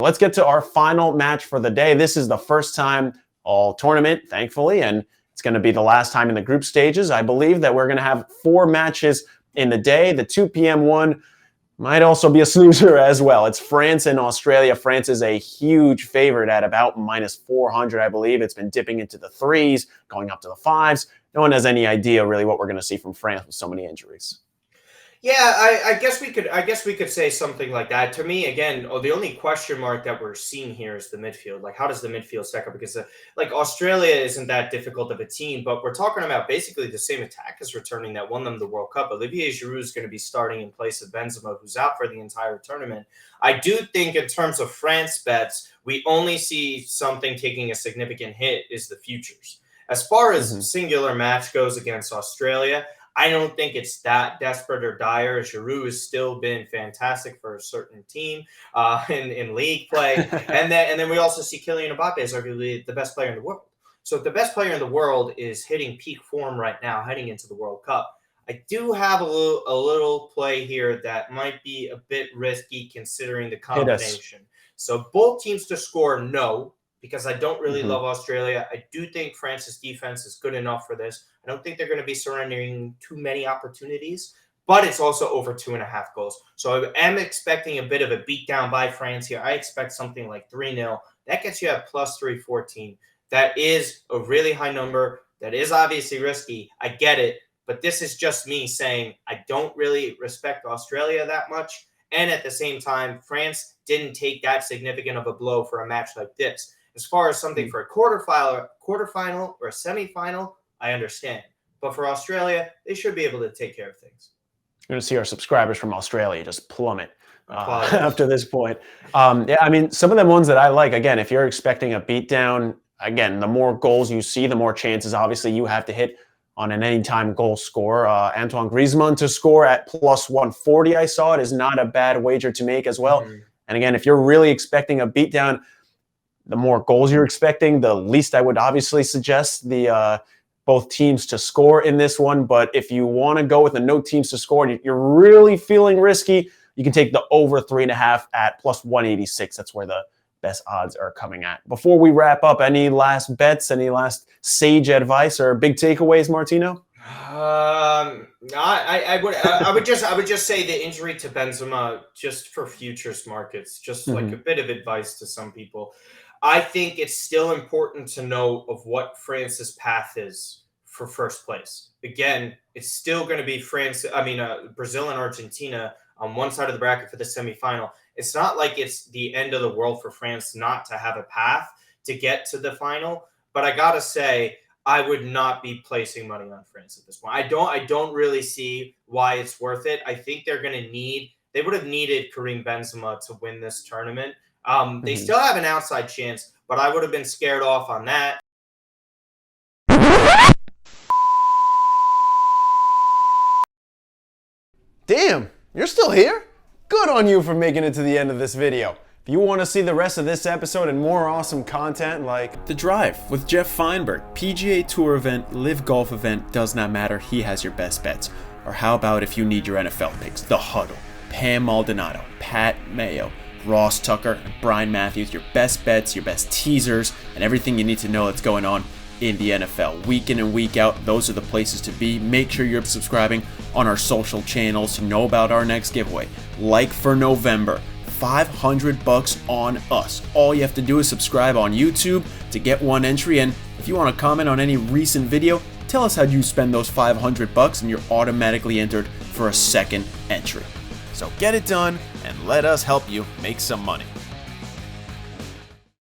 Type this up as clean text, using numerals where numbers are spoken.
Let's get to our final match for the day. This is the first time all tournament, thankfully, and it's going to be the last time in the group stages. I believe that we're going to have 4 matches in the day. The 2 p.m. one might also be a snoozer as well. It's France and Australia. France is a huge favorite at about -400, I believe. It's been dipping into the 3s, going up to the 5s. No one has any idea really what we're going to see from France with so many injuries. Yeah, I guess we could say something like that. To me, again, the only question mark that we're seeing here is the midfield. Like, how does the midfield stack up? Because like Australia isn't that difficult of a team, but we're talking about basically the same attackers returning that won them the World Cup. Olivier Giroud is going to be starting in place of Benzema, who's out for the entire tournament. I do think in terms of France bets, we only see something taking a significant hit is the futures. As far as singular match goes against Australia, I don't think it's that desperate or dire. Giroud has still been fantastic for a certain team in league play. and then we also see Kylian Mbappe as arguably the best player in the world. So if the best player in the world is hitting peak form right now, heading into the World Cup, I do have a little play here that might be a bit risky considering the combination. So both teams to score, no, because I don't really love Australia. I do think France's defense is good enough for this. I don't think they're going to be surrendering too many opportunities, but it's also over 2.5 goals. So I am expecting a bit of a beatdown by France here. I expect something like 3-0. That gets you at plus 314. That is a really high number. That is obviously risky. I get it, but this is just me saying I don't really respect Australia that much. And at the same time, France didn't take that significant of a blow for a match like this. As far as something for a quarterfinal or a semifinal, I understand. But for Australia, they should be able to take care of things. You're going to see our subscribers from Australia just plummet after this point. Yeah, I mean, some of the ones that I like, again, if you're expecting a beatdown, again, the more goals you see, the more chances, obviously, you have to hit on an anytime goal score. Antoine Griezmann to score at plus 140, I saw it, is not a bad wager to make as well. And again, if you're really expecting a beatdown, the more goals you're expecting, the least I would obviously suggest the both teams to score in this one. But if you want to go with the no teams to score and you're really feeling risky, you can take the over 3.5 at plus 186. That's where the best odds are coming at. Before we wrap up, any last bets, any last sage advice or big takeaways, Martino? I would just say the injury to Benzema, just for futures markets, just like a bit of advice to some people. I think it's still important to know of what France's path is for first place. Again, it's still going to be Brazil and Argentina on one side of the bracket for the semifinal. It's not like it's the end of the world for France not to have a path to get to the final. But I gotta say, I would not be placing money on France at this point. I don't really see why it's worth it. I think they would have needed Karim Benzema to win this tournament. They still have an outside chance, but I would have been scared off on that. Damn, you're still here? Good on you for making it to the end of this video. If you want to see the rest of this episode and more awesome content like The Drive with Jeff Feinberg, PGA Tour event, Live Golf event, does not matter, he has your best bets. Or how about if you need your NFL picks, The Huddle, Pam Maldonado, Pat Mayo, Ross Tucker, and Brian Matthews, your best bets, your best teasers, and everything you need to know that's going on in the NFL. Week in and week out, those are the places to be. Make sure you're subscribing on our social channels to know about our next giveaway. Like for November, $500 on us. All you have to do is subscribe on YouTube to get one entry, and if you want to comment on any recent video, tell us how you spend those $500 and you're automatically entered for a second entry. So get it done and let us help you make some money.